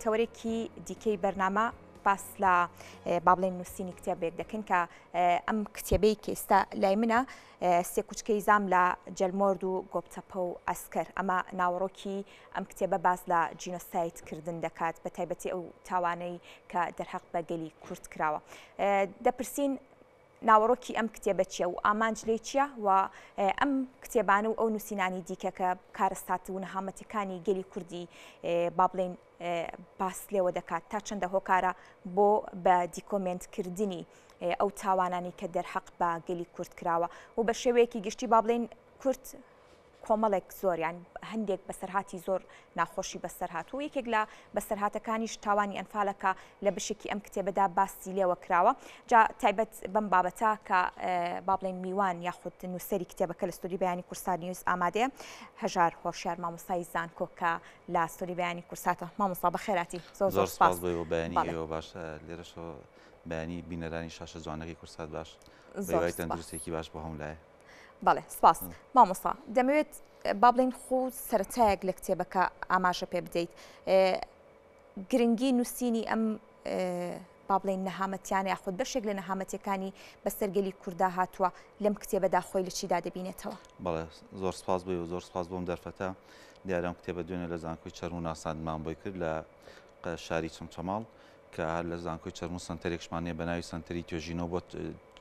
محتەوەرێکی دیکەی بەرنامە باس لە با بڵێن نووسینی کتێبێک دەکەن کە ئەم کتێبەی کە ئێستا لای منە سێ کوچکەی زام لە جەلمۆرد و گۆبتەپە و ئەسکەر ئەمە ناوەڕۆکی ئەم کتێبە باس لە جینۆسایدکردن دەکات بە تایبەتی ئەو تاوانەی کە دەرحەق بە گەلی کورد کراوە. دەپرسین ناوەڕۆکی ئەم کتێبە چییە و ئامانج لێ چییە و ئەم کتێبانە و ئەو نووسینانی دیکە کە کارەسات و نەهامەتەکانی گەلی کوردی با بڵێن باس لێوە دەکات تا چەندە هۆکارە بۆ بە دیکۆمنتکردنی ئەو تاوانانی کە دەرحەق بە گەلی کورد کراوە و بە شێوەیەکی گشتی با بڵێن کورد کۆمەڵێک زۆریان هەندێک بەسەرهاتی زۆر ناخۆشی بەسەرهات و یەکێک لە بەسەرهاتەکانیش تاوانی ئەنفالەکە لە بشێکی ئەم کتێبەدا باسی لێوە کراوە جا تایبەت بەم بابەتە کە با بڵێن میوان یاخود نووسەری کتێبەکە لە ستۆری بەیانی کورسات نیوز ئامادەیە هەژار هۆشیار مامۆستای زانکۆ کە لە ستۆری بەیانی کورساتە مامۆستا بەخێراتی زۆر سپاس بۆ بەیانی ئێوە باش لێرەشەوە بەیانی بینەرانی شاشە جوانەکەی کورسات باش بەوای تەندروستێکی باش بۆ هەموو لایە. بەڵێ سپاس مامۆستا دەمەوێت با بڵێن خۆ سەرەتایەک لە کتێبەکە ئاماژە پێ بدەیت گرنگی نووسینی ئەم با بڵێن نەهامەتیانە یاخود بەشێک لە نەهامەتیەکانی بەسەرگەلی کووردا هاتووە لەم کتێبەدا خۆی لە چیدا دەبینێتەوە. بەڵێ زۆر سپاس بۆی و زۆر سپاس بۆم دەرفەتە دیارە ئەم کتێبە دوێنێ لە زانکۆی چەرم و ناساندمان بۆی کرد لە شاری چەمچەماڵ کە هەر لە زانکۆی چەرم و سنتەرێکشمانێ بە ناوی سنتەری توێژینەوە بۆ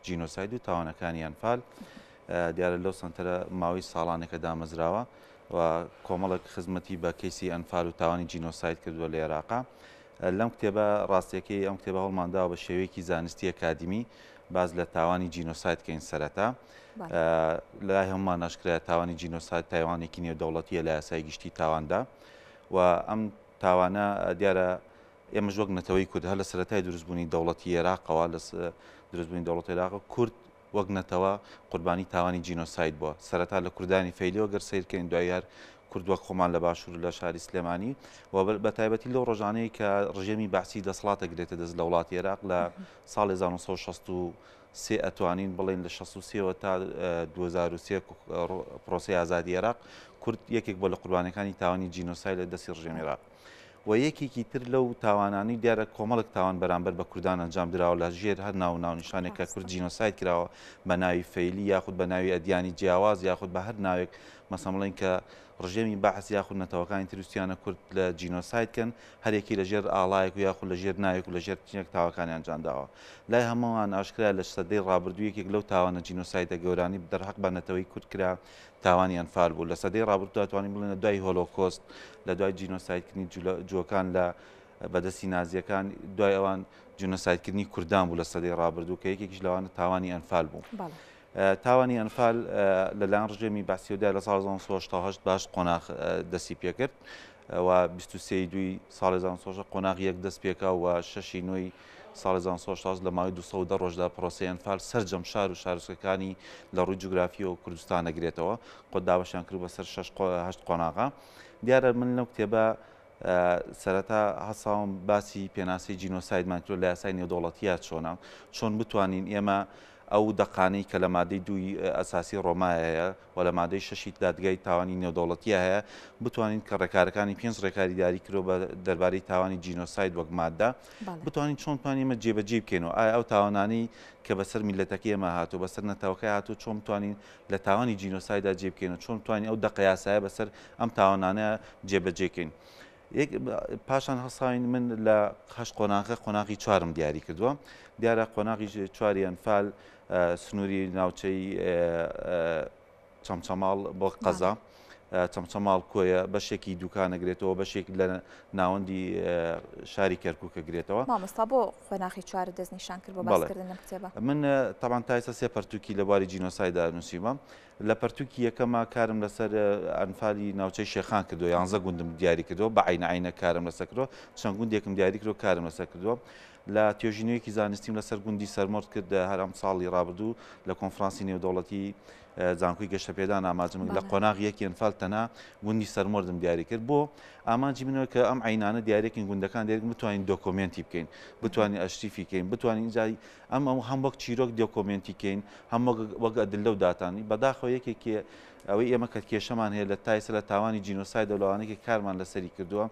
جینۆساید و تاوانەکانی ئەنفال دیارە لەو سنتەرە ماوەی ساڵانێکە دامەزراوە و کۆمەڵێک خزمەتی بە کەیسی ئەنفال و تاوانی جینۆساید کردووە لە عێراقا. لەم کتێبە ڕاستیەکەی ئەم کتێبە هەڵمانداوە بە شێوەیەکی زانستی ئەکادمی باز لە تاوانی جینۆساید کەین سەرەتا لای هەمومان ناشکرایە تاوانی جینۆساید تایوانێکی نێودەوڵەتیە لە یاسای گشتی تاواندا و ئەم تاوانە دیارە ئێمەش وەک نەتەوەی کورد هەر لە سەرەتای دروستبوونی دەوڵەتی عێراقەوە لە دروستبوونی دەوڵەتی عێراق کورد وەک نەتەوە قوربانی تاوانی جینۆساید بووە سەرەتا لە کوردانی فەیلیەوە گەر سیرکەین دوای هەر کورد وەک خۆمان لە باشوور لە شاری سلێمانی و بە تایبەتی لەو ڕۆژانەی کە ڕژێمی بەعسی دەسەڵاتە گرێتە دەست لە وڵاتی عێراق لە ساڵی 1963 ئەتوانین بڵێن لە 63ەوە تا 2003 پرۆسی ئازادی عێراق کورد یەکێک بۆ لە قوربانەکانی تاوانی جینۆساید لە دەستی ڕژێمی عێراق و یەکێکی تر لەو تاوانانی دیارە کۆمەڵک تاوان بەرامبەر بە کوردان ئەنجام درراوە لە ژێر هەر ناونیشانێک کە کورد جینۆساید کراوە بە ناوی فەیلی یاخود بە ناوی ئەدیانی جیاواز یاخود بە هەر ناوێک مەسەڵەن بڵێن کە ڕژێمی بەعس یاخود نەتەوەکانی تروستیانە کورد لە جینۆسایدکەن هەرێکی لە ژێر ئاڵایەک و یاخود لە ژێر ناوێک و لە ژێر تینێک تاواکانی ئەنجامداوە لای هەمووان ئاشکرا لە سەدەی ڕابردوو یەکێک لەو تاوانە جینۆسایدە گەورانی دەرحەق بە نەتەوەی کورد کرا تاوانی ئەنفال بوو لە سەدەی ڕابردوو ئەتوانین بڵێن لە دوای هۆلۆکۆست لە دوای جینۆسایدکردنی جووەکان لە بەدەستی نازیەکان دوای ئەوان جینۆسایدکردنی کوردان بوو لە سەدەی ڕابردوو کە یەکێکیش لەوانە تاوانی ئەنفال بوو. تاوانی ئەنفال لەلایەن ڕژێمی بەعسیەوەدا لە ساڵ 1970 باش قۆناغ دەستی پێکرد و 23 دوی ساڵی 1970 قۆناغ یەک دەست پێکا و 6 نوێی ساڵی 1970 لە ماوەی 210 ڕۆژدا پرۆسەی ئەنفال سەرجەم شار و شارۆچکەکانی لە ڕووی جوگرافی و کوردستان دەگرێتەوە خۆ دابەشیان کرد بەسەر 6 قۆناغا دیارە من لەو کتێبە سەرەتا هەساوم باسی پێناسی جینۆسایدمان کرد لە یاسای نێودەوڵەتیە چۆن بتوانین ئێمە ئەو دەقانەی کە لە مادەی دوی ئەساسی ڕۆمایە و لە مادەی شەشی دادگای تاوانی نێودەوڵەتیە هەیە بتوانین کە ڕێکارەکانی 5 ڕێکاری دیاری کرۆ بە دەربارەی تاوانی جینۆساید وەک مادە بتوانین چۆن توانین ئێمە جێبەجێ بکەینەوە ئایا ئەو تاوانانی کە بەسەر میلەتەکەی ئێمە هاتوو بەسەر نەتەوەکەی هاتوو چۆن بتوانین لە تاوانی جینۆسایدا جێبکەینەوە چۆن بتوانین ئەو دەقەیاسایە بەسەر ئەم تاوانانەیە جێبەجێکەین. پاشان هەساوین من لە 8 قۆناغی چوارم دیاری کردووە دیارە قۆناغی چواری ئەنفال سنووری ناوچەی چەمچەماڵ بۆ قەزا چەمچەماڵ کۆیە بەشێکی دوکانەگرێتەوە بەشێک لە ناوەندی شاری کەرکووکە گرێتەوە. مامۆستا بۆ قۆناغی چوار دەستنیشان کرد بۆ باسکردن لەم کتێبە؟ من تاوان تا ئێستا 3 پەرتووکی لە بواری جینۆسایدا نووسیمە لە پەرتووکی یەکەمە کارم لەسەر ئەنفالی ناوچەی شێخان کردووە 11 گوندم دیاری کردەوە بە عینە کارم لەسەر کردەوە چەند گوندێکم دیاری کردەوە کارم لەسەر کردووە لە توێژینەوەیەکی زانستیم لەسەر گوندی سەرمۆرد کرد هەر ئەم ساڵی ڕابردوو لە کۆنفرانسی نێودەوڵەتی زانکۆی گەشتەپێدان ئاماژەم لە قۆناغ یەکی ئەنفال تەنها گوندی سەرمۆردم دیاری کرد بۆ ئامانجی منەوە کە ئەم عینانە دیارێکین گوندەکان دیارێک بتوانین دۆکۆمنتی بکەین بتوانین ئەشتیفی کەین بتوانین جای ئەم هەم وەک چیرۆک دۆکۆمنتی کەین هەم وەک ئەدلە و داتانی بەداخەوە یەکێکی ئەوەی ئێمە کە کێشەمان هەیە لە تایسە لە تاوانی جینۆساید دەوڵانێکی کارمان لەسەری کردووە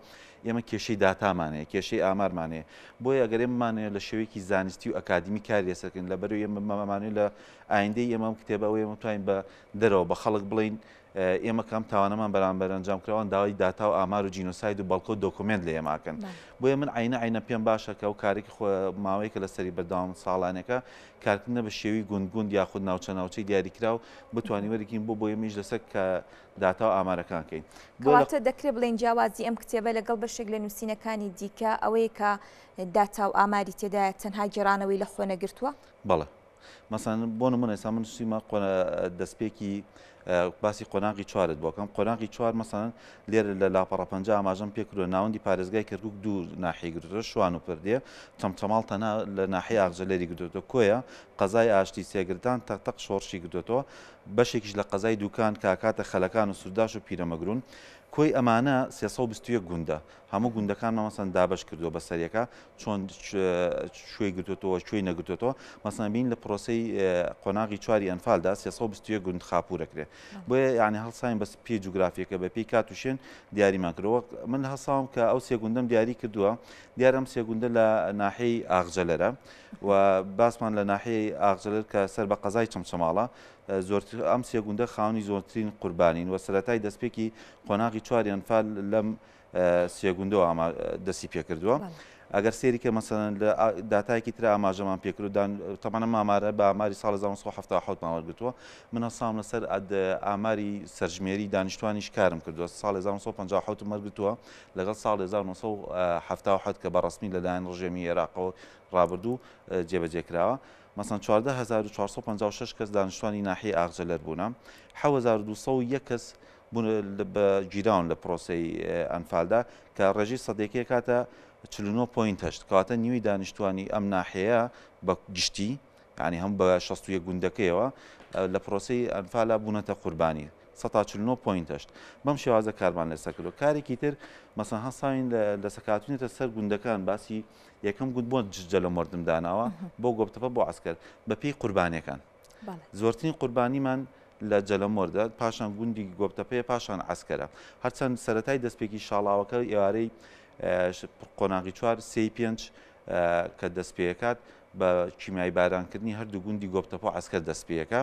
ئێمە کێشەی داتامانەیە کێشەی ئامارمانەیە بۆیە ئەگەر ئێمەمانەیە لە شێوەیەکی زانستی و ئەکادمی کاری لەسەرکردن لەبەرەوەی ئێمەمانێت لە ئایندەی ئێمە کتێبە ئەو ئێمە توانین بە دەرەوە بە خەڵک بڵین ئێمە کەم تاوانەمان بەرامبەر ئەنجام کراوان داوای داتا و ئامار و جینۆساید و بەڵکۆ دۆکومنت لە ئێماکەن بۆیە من عینە پێم باشە کە ئەو کارێکی ماوەیەکە لەسەری بەردەوام ساڵانەکە کارکردنە بە شێوی گوندگوند یاخود ناوچەی دیاریکراو بتوانین وەرگین بۆ ئێمەش لەسەر کە داتا و ئامارەکانکەین کەواتە دەکرێت بڵێن جیاوازی ئەم کتێبە لەگەڵ بەشێک لە نووسینەکانی دیکە ئەوەیە کە داتا و ئاماری تێدایە تەنها گێڕانەوەی لە خۆ نەگرتووە بەڵێ مەسەن بۆ نمونە ئێستا من سویمە دەستپێکی باسی قۆناغی چوارت بۆکەم قۆناغی چوار مەسەن لێرە لە لاپەڕە پەنجا ئاماژەم پێکردووە ناوەندی پارێزگای کەرکووک دوو ناحیەی گرتووە شوان و پردێ چەمچەماڵ تەنها لە ناحیە ئاغجەلێری گرتووە کۆیە قەزای ئاشتی سێگرتان تەق شۆڕشی گرتووەوە بەشێکیش لە قەزای دوکان کاکاتە خەلەکان و سووداش و پیرەمەگرون کۆی ئەمانە 321 گوندە هەموو گوندەکانمان مەسەن دابش کردووە بە سەریەکە چۆن شوێی گرتوێتەوە شوێی نەگرتوێتەوە مەسەن بین لە پرۆسەی قۆناغی چواری ئەنفالدا 321 گوند خاپورەکرێ بۆیە یعنی هەڵساین بەس پێی جوگرافیەکە بە پێی کات و شوێن دیاریمان کردەوە من هەساوم کە ئەو سێ گوندەم دیاری کردووە دیارەم سێ گوندە لە ناحیەی ئاغجەلەرە و باسمان لە ناحیەی ئاغجەلەر کە سەر بە قەزای چەمچەماڵە زۆرتر ئەم سێ گوندە خاوەنی زۆرترین قوربانین و سەرەتای دەستپێکی قۆناغی چواری ئەنفال لەم سێ گوندەوە دەستی پێکردووە ئەگەر سێریکە مەسەن لە داتایەکی تر ئاماژەمان پێکردودان تەمانە مامارە بە ئاماری ساڵ 1970 ماوەگرتووە من هەسام لەسەر ئاماری سەرژمێری دانیشتوانیش کارم کردووە ساڵ 1950 مەرگتووە لەگەڵ ساڵ 1970 کە بەڕسمی لەلایەن ڕژێمی عێراقەوە ڕابردوو جێبەجێکراوە مەسەن 14456 کەس دانیشتوانی ناحیە ئاغجەلەر بوونە 7201 کەس بوون بە گیراون لە پرۆسەی ئەنفالدا کە ڕێژی سەدێکەیە کاتە 49.8 کەواتە نیوی دانیشتوانی ئەم ناحەیە بە گشتی ینی هەم بە 61 گوندەکەیەوە لە پرۆسەی ئەنفالە بوونەتە قوربانی 149.8 بەم شێوازە کارمان لەسەر کردو کارێکی تر مەسەن هەساوین لە سەکاتونێتە سەر گوندەکان باسی یەکەم گوند بۆ جە لە مردم داناوە بۆ گۆپتەپە بۆ عسکەر بە پێی قوربانیەکان زۆرترین قوربانیمان لە جەلەمۆردا پاشان گوندی گۆپتەپەیە پاشان عسکەرە هەرچەند سەرەتای دەستپێکی شاڵاوەکە ئێوارەی قۆناغی چوار سێی پێنج کە دەستپێکات بە کیمیای بارانکردنی هەردوو گوندی گۆپتەپۆ عسکەر دەستپێەکە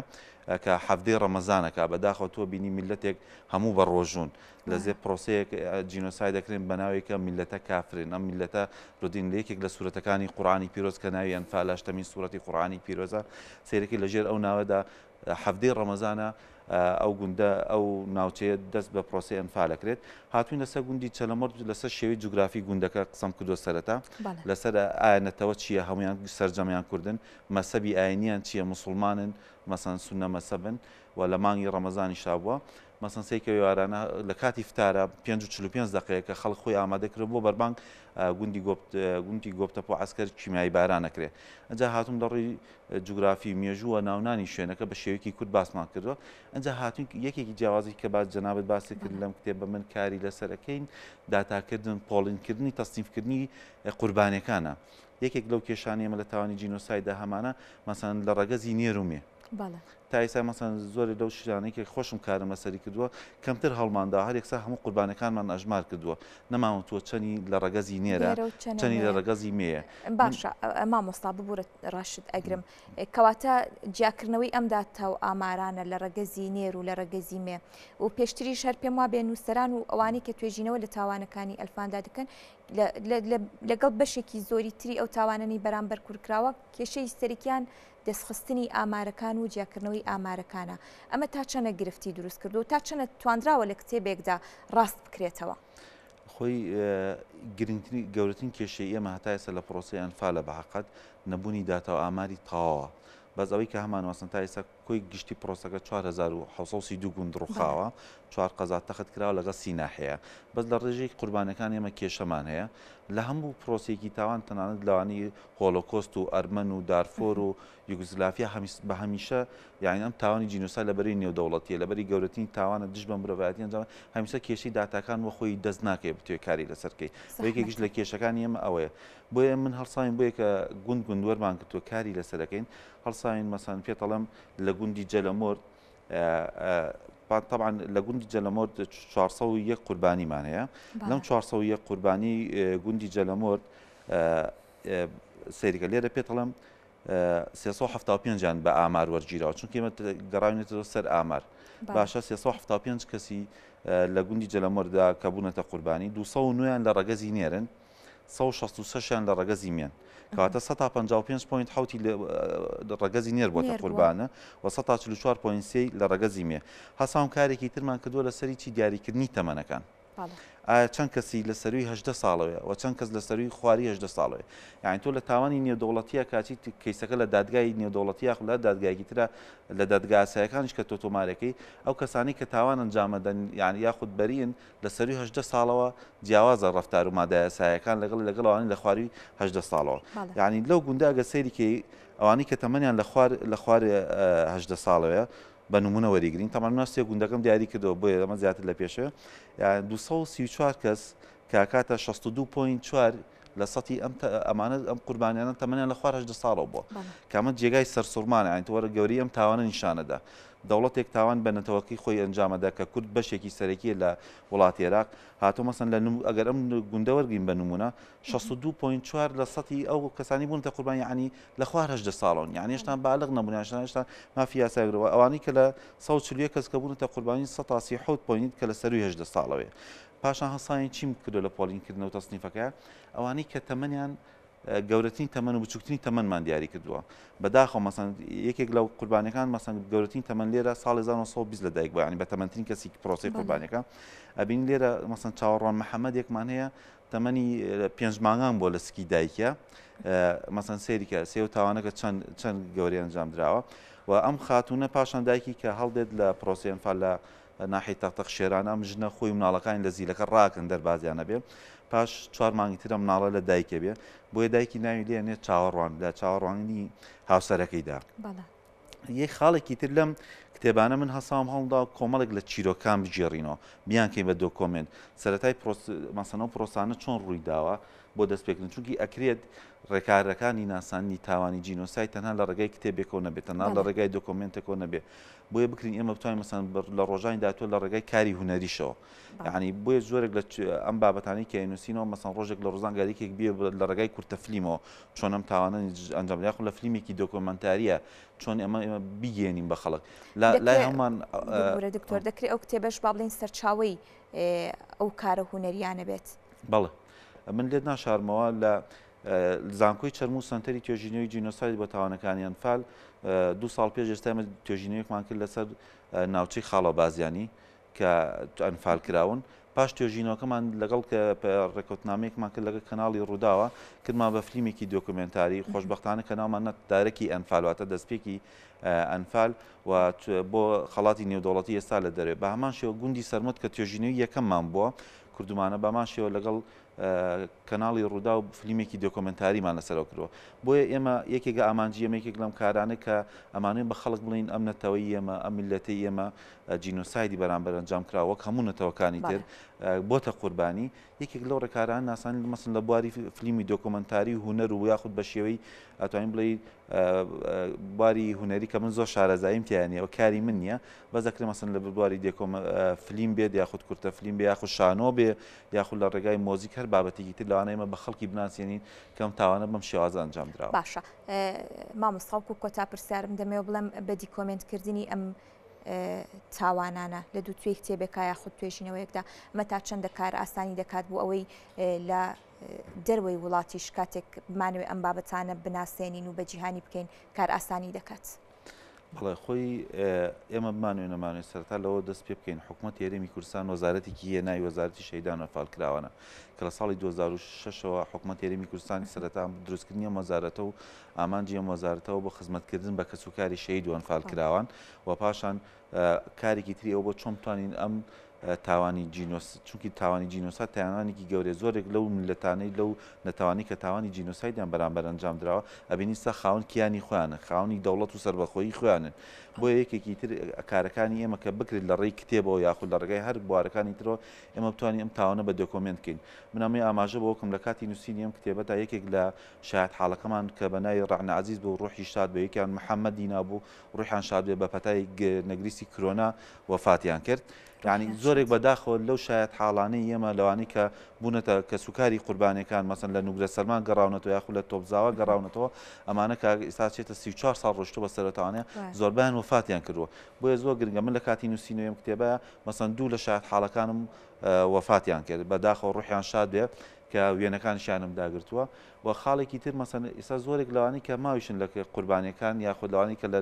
کە هەفتەی ڕەمەزانەکە بەداخەوتووە بینی میلەتێک هەموو بە ڕۆژون لە زێ پرۆسەیەک جینۆسای دەکرێن بە ناوێکە میلەتە کافرن ئەم میلەتە ڕودین لە یەکێک لە سوورەتەکانی قورآانی پیرۆز کە ناوی ئەنفال هەشتەمین سوورەتی قورآانی پیرۆزە سیرەکی لەژێر ئەو ناوەدا هەفتەی ڕەمەزانە ئەو گوندە ئەو ناوچەیە دەست بە پرۆسی ئەنفالەکرێت هاتوین لەسەر گوندی چەلەمەرد لەسەر شێوەی جوگرافی گوندەکە قسەم کردووە سەرەتا لەسەر ئاەتەوە چییە هەمویان سەررجەمیان کوردن مەسەبی ئاینیان چییە مسلمانن مەسەن سونە مەسەبن و لە مانگی ڕەمەزانی شابووە مەسەن سێکەوە وارانە لە کاتی فتارە 5:45 دقەیەکە خەڵک خۆی ئامادەکرێت بۆ بەربانگ گوندی گۆپتەپۆ عسکەر کیمیایی بارانەکرێت ئەجا هاتوون لە ڕێی جوگرافی مێژووە ناونانی شوێنەکە بە شێوەیەکی کورد باسمان کردووە ئەجا هاتوون یەکێکی جیاوازی کە باز جەنابەت باسی کرد لەم کتێبە من کاری لەسەرەکەین داتاکردن پۆڵینکردنی تەستیفکردنی قوربانیەکانە یەکێک لەو کێشانی ئێمە لە تاوانی جینۆسایدا هەمانە مەسەن لە ڕەگەزی نێرومێ تا ئێستا مەسەن زۆری لەو شانێکی خۆشم کارم لەسەری کردووە کەمتر هەڵماندا هەر یەکسا هەموو قوربانەکانمان ئەژمار کردووە نەماوەتوە چەنی لە ڕەگەزی نێرە چەنی لە ڕەگەزی مێیە باشە مامۆستا ببوورە ڕاشت ئەگرم کەواتە جیاکردنەوەی ئەم داتا و ئامارانە لە ڕەگەزی نێر و لە ڕەگەزی مێ و پێشتری شەر پێم وا بێ نووسەران و ئەوانەی کە توێژینەوە لە تاوانەکانی ئەلفاندا دەکەن لەگەڵ بەشێکی زۆری تری ئەو تاوانەی بەرامبەر کوورکراوە کێشەی هیستەریکیان دەستخستنی ئامارەکان و جیاکردنەوەی ئامارەکانە ئەمە تا چەنە گرفتی دروست کردو و تا چەنە تواندراوە لە کتێبێکدا ڕاست بکرێتەوە خۆی گەورەترین کێشەی ئێمە هەتا ئێستا لە پرۆسی ئەنفالە بەحەقەت نەبوونی داتا و ئاماری تەواوە بەس ئەوەی کە هەمان وەسن تا ئێستا کۆی گشتی پرۆسەکە 4732 گوند ڕووخاوە 4 قەزات تەخت کراوە لەگەڵ 30 ناحەیە بەس لە ڕێژەی قوربانەکان ئێمە کێشەمان هەیە لە هەموو پرۆسێکی تاوان تەنانەت لەوانی هۆلۆکۆست و ئەرمەن و دارفۆر و یوگزلافیا بە هەمیشە یعنی ئەم تاوانی جینۆسای لەبەری نێودەوڵەتیە لەبەری گەورەترین تاوانە دژ بە مرۆڤایەتی ئەنجام هەمیشە کێشەی داتاکان وە خۆی دەست ناکەێت بتوێ کاری لەسەرکەی یەکێکیش لە کێشەکانی ئێمە ئەوەیە بۆیە من هەڵساوین بۆیە کە گوند وەرمان کردووە کاری لەسەرەکەین هەڵساوین مەسەن پێتەڵەم لە گوندی جەلەمۆرد طبعا لە گوندی جەلەمۆرد 401 قوربانیمان هەیە لەم 401 قوربانی گوندی جەلەمۆرد سەیرکە لێرە پێتەڵم 375 بە ئامار وەرگیرەوە چونکە ئێمە گەڕاوینێتەوە سەر ئامار باشە 375 کەسی لە گوندی جەلەمۆردا کە بوونەتە قوربانی 209 لە ڕەگەزی نێرن 166 لە ڕەگەزی مێن کەواتە 155.7 لە ڕەگەزی نێر بۆتە قوربانە و 144.3 لە ڕەگەزی مێ هەساوم کارێکی ترمان کردووە لە سەری چی دیاریکردنی تەمەنەکان ئایا چەند کەسی لە سەروی 18 ساڵەوەیە و چەند کەس لە سەروی خواری 18 ساڵەوەی یعنی تۆ لە تاوانی نێودەوڵەتیە کاچی کەیسەکە لە دادگای نێودەوڵەتیە خولە دادگایەکی ترە لە دادگا ئاساییەکانیش کە تۆ تۆمارەکەی ئەو کەسانی کە تاوان ئەنجامەدەن یعنی یاخود بەریەن لە سەروی 18 ساڵەوە جیاوازە ڕەفتار و مادە یاساییەکان لەگەڵ لە خواری 18 ساڵەوە یعنی لەو گوندە ئەگە سەیریکەی ئەوانی کە تەمەنیان لە خوار 18 ساڵەوەیە بە نمونە وەریگرین تەمان سێ گوندەکەم دیاری کردەوە بۆیە ئەمە زیاتر لە پێشە 234 کەس کاکاتە 62.4 لە سەتی ئەمانە ئەم قوربانیانە تەمەنیان لە خوار 18 ساڵەوە بووە کامە جێگای سەرسوورمانە ئاین وەرە گەوری ئەم تاوانە نیشانەدا دەوڵەتێک تاوان بە نەتەوەکی خۆی ئەنجامەدا کە کورد بەشێکی سەرەکیە لە وڵاتی عێراق هاتۆ مەسەن ئەگەر ئەم گوندە وەرگین بە نمونە 62.4 لە سەتی ئەو کەسانی بوونتە قوربانی یعنی لە خوار 18 ساڵن یعنی هێشتا بالغ نەبوون هێشتا مافی یاساگرەوە ئەوانی کە لە 140 کەس کە بوونەتە قوربانی 137 پوینت کە لە سەروی 18 ساڵەوەی پاشان هەسانی چیم کردو لە پۆلینکردنەوە تەصنیفەکە ئەوانی کە تەمەنیان گەورەترین تەمەن و بچووکترین تەمەنمان دیاری کردووە بەداخەوە مەسەن یەکێک لەو قوربانیەکان مەسەن گەورەترین تەمەن لێرە ساڵی 1920 لەدایک بووە ینی بە تەمەنترین کەسی پرۆسی قوربانیەکە ئەبین لێرە مەسەن چاوەڕوان محەممەدێکمان هەیە تەمەنی 5 مانگان بۆ لە سکی دایکە مەسەن سێریکە سێ و تاوانەکە چەند گەوری ئەنجام درراوە و ئەم خاتونە پاشان دایکی کە هەڵدێت لە پرۆسیەنفال لە ناحی تەختەق شێران ئەم ژنە خۆی مناڵەکانی لە زیلەکە ڕاکن دەربازیانە بێ پاش 4 مانگی ترە مناڵە لە دایکە بێ بۆیە دایکی ناوی لێنێت چاوەڕوان لە چاوەڕوانی هاوسەرەکەیدا یەک خاڵێکی تر لەم کتێبانە من هەسام هەڵدا کۆمەڵێک لە چیرۆکان بجێڕینەوە بیانکەی بە دۆکۆمنت سەرەتای مەسەنەوە پرۆسانە چۆن ڕووی داوە بۆ دەستپێکردن چونکی ئەکرێت ڕێکارەکانی ناسانی تاوانی جینۆسای تەنها لە ڕێگای کتێبێکەوە نەبێت تەنها لە ڕێگای دۆکۆمنتێکەوە نەبێت بۆیە بکرین ئێمە بتوانین مەسەن لە ڕۆژانی داهاتوو لە ڕێگای کاری هونەریشەوە یعنی بۆیە زۆرێک لە ئەم بابەتانی کە نووسینەوە مەسەن ڕۆژێک لە ڕۆژانگاریکێک بێ لە ڕێگای کورتە فلیمەوە چۆن ئەم تاوانە ئەنجام یاخود لە فلیمێکی دۆکۆمنتاریە چۆن ئێمە بگەێنین بە خەڵک لای هەمان دکتۆر دەکرێت ئەو کتێبەش با بڵین سەرچاوی ئەو کارە هونەریانە بێت بەڵێ من لێت ناشارمەوە لە زانکۆی چەرم و سنتەری توێژینەوەی جینۆساید بۆ تاوانەکانی ئەنفال 2 ساڵ پێش ئێستا ئێمە توێژینەوەیەکمان کرد لەسەر ناوچەی خاڵە بازیانی کە ئەنفال کراون پاش توێژینەوەکەمان لەگەڵ کە ڕێکوتنامەیەکمان کرد لەگەڵ کەناڵی ڕووداوە کردمان بە فلیمێکی دۆکومنتاری خۆشبەختانە کە ناومان دارەکی ئەنفال واتە دەستپێکی ئەنفال و بۆ خەڵاتی نێودەوڵەتی ئێستا لە دەرێ بە هەمان شێوە گوندی سەرمەد کە توێژینەوەی یەکەممان بووە کردومانە بەمان شێوە لەگەڵ کەناڵی ڕوودا و فلیمێکی دۆکۆمنتاریمان لەسەرەوە کردووە بۆیە ئێمە یەکێکە ئامانجی ئێمە یەکێک لەم کارانە کە ئەمانەیە بە خەڵک بڵین ئەم نەتەوەی ئێمە ئەم میلەتەی ئێمە جینۆسایدی بەرامبەر ئەنجام کراوە وەک هەموو نەتەوەکانی تر بۆتە قوربانی یەکێک لەو ڕێکاران ناسانی مەسن لە بواری فلیمی دۆکۆمنتاری و هونەر و یاخود بە شێوەی ئەتوانین بڵێ بواری هونەری کە من زۆر شارەزاییم تیانە و کاری من نییە بەزەکرێ مەسن لە بواری فلیم بێت یاخود کورتە فلیم بێ یاخود شانۆ بێ یاخود لە ڕێگای مۆزیک هەر بابەتێکی تر لەوانە ئێمە بە خەڵکی بناسیێنین کەم تاوانە بەم شێوازە ئەنجام درراوە باشە مامۆستاوکو کۆتا پرسیارم دەمەوە بڵێم بەدی کۆمنتکردنی ئەم تاوانانە لە دوو توێی کتێبێکە یاخود توێژینەوەیەکدا ئەمە تا چەندە کار ئاسانی دەکات بۆ ئەوەی لە دەروەی وڵاتیش کاتێک بمانوێت ئەم بابەتانە بناسێنین و بە جیهانی بکەین کار ئاسانی دەکات. بەڵێ خۆی ئێمە بمانوێ نەمانوێت سەرتا لەوە دەست پێ بکەین حکوومەت هێرێمی کوردستان وەزارەتێکی هەیە ناوی وەزارەتی شەیدان و ئەنفالکراوانە کە لە ساڵی 2006ەوە حکوومەت هێرێمی کوردستانی سەرەتا دروستکردنی ئەم وەزارەتە و ئامانجی ئەم وەزارەتەوە بۆ خزمەتکردن بە کەسوکاری شەید و ئەنفالکراوان و پاشان کارێکی تری ئەو بۆ چۆن بتوانین ئەم تاوانی چونکی تاوانی جینۆسایت تاوانێکی گەورەیە زۆرێک لەو ملەتانەی لەو نەتوانی کە تاوانی جینۆسایدیان بەرامبەر ئەنجام درراوە ئەبینیستا خاون کیانی خۆیانە خاونی دەوڵەت و سربەخۆیی خۆیانن بۆ یەکێکی تر کارەکانی ئێمە کە بکرێت لە ڕێی کتێبەوە یاخود لە ڕێگای هەر بوارەکانی ترەوە ئێمە بتوانین ئەم تاوانە بە دۆکۆمنت بکەین منامی ئاماژە بۆکەم لە کاتی نووسینی ئەم کتێبەتا یەکێک لە شایەت حاڵەکەمان کە بەناوی ڕەعنا عەزیز بۆ ڕۆحی شاد بە یەکیان محەممەدی نابوو ڕوحیان شاد بێ بە پەتای نەگریسی کرۆنا وەفاتیان کرد یعنی زۆرێک بەداخەوە لەو شایەت حاڵانەی ئێمە لەوانەی کە بوونەتە کە سوکاری قوربانەکان مەسەن لە نوگرە سەرمان گەڕاونەتەوە یاخود لە تۆپزاوە گەڕاونەتەوە ئەمانە کە ئێستا چێتە 34 ساڵ ڕۆشتە بە سەرەتاوانەیە زۆربیان وەفاتیان کردووە بۆیە زۆر گرنگە من لە کاتی نووسینەوەی ئەم کتێبەیە مەسەن دوو لە شایەت حاڵەکانم وەفاتیان کرد بەداخەوە ڕوحیان شاد بێ کە وێنەکانشیانم داگرتووە و خاڵێکی تر مەسەن ئێستا زۆرێک لەوانی کە ماویشن لە قوربانیەکان یاخود لەوانی کە لە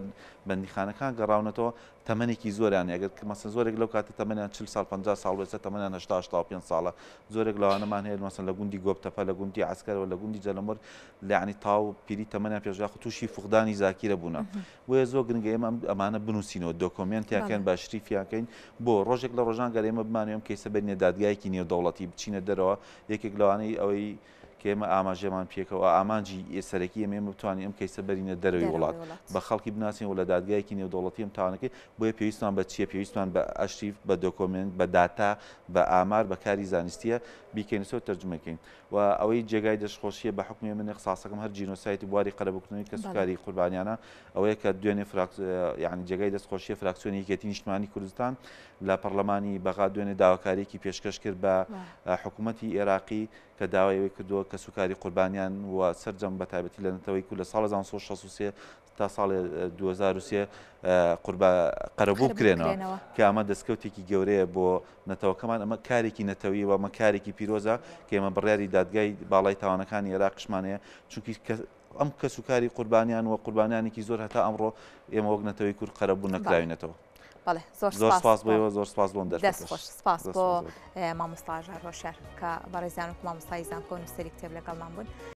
بەندیخانەکان گەڕاونەتەوە تەمەنێکی زۆریان ئەگەر مەسەن زۆرێک لەو کاتە تەمەنیان 40 ساڵ 50 ساڵ بێت تەمەنیان 85 ساڵە زۆرێک لەوانەمان هەیە مەسەن لە گوندی گۆبتەپە لە گوندی عسکەرەوە لە گوندی جەلەمبەر یعنی تاو پیری تەمەنیان پێش یاخود تووشی فقدانی زاکیرە بوونە بۆیە زۆر گرنگە ئێمە ئەمانە بنووسینەوە دۆکۆمنتیاکەن با شریفیاکەین بۆ ڕۆژێک لە ڕۆژان گەر ئێمە بمانوێم کەیسە بینێ دادگایەکی نێودەوڵەتی بچینە دەرەوە یەکێک لەوانەی ئەوەی کە ئێمە ئاماژەمان پێکەوە ئامانجی ئێسەرەکی ئێمە بتوانین ئەم کەیسە بەرینە دەرەوەی وڵات بە خەڵکی بناسیین و لە دادگایەکی نێودەوڵەتی ئەم تاوانەکەی بۆیە پێویستمان بە چیە پێویستمان بە ئەشریف بە دۆکۆمنت بە داتا بە ئامار بە کاری زانستیە بیکەینەوە تەرجمەکەین و ئەوەی جێگای دەستخۆشیە بە حکمی من اختصاصەکەم هەر جینۆسایتی بواری قەرەبکردنەوەی کە سوکاری قوربانیانە ئەوەیە کە دوێنێ یعنی جێگای دەستخۆشیە فراکسیۆنی یەکێتی نیشتمانی کوردستان لە پەرلەمانی بەغا دوێنێ داواکاریەکی پێشکەش کرد بە حکوومەتی عێراقی کە داوای کردووە کە سوکاری قوربانیان و سەرجەم بە تایبەتی لە نەتەوەی لە ساڵ 1963 تا ساڵی 2023 قەرەبوو بکرێنەوە کە ئەمە دەستکەوتێکی گەورەیە بۆ نەتەوەکەمان ئەمە کارێکی نەتەوەی و ئەمە کارێکی پیرۆزە کە ئێمە بڕیاری دادگای باڵای تاوانەکانی عێراقشمانەیە چونکی ئەم کە سوکاری قوربانیان و قوربانیانێکی زۆر هەتا ئەمڕۆ ئێمە وەک نەتەوەی کورد قەرەبوو نەکراوینەتەوە زۆر سپاس بۆ زۆر سپاس بۆم دەستخۆش سپاس بۆ مامۆستا ژار ڕۆشار کە بەڕێزیان و مامۆستای زانکۆ و نووسەری کتێب لەگەڵمان بوون.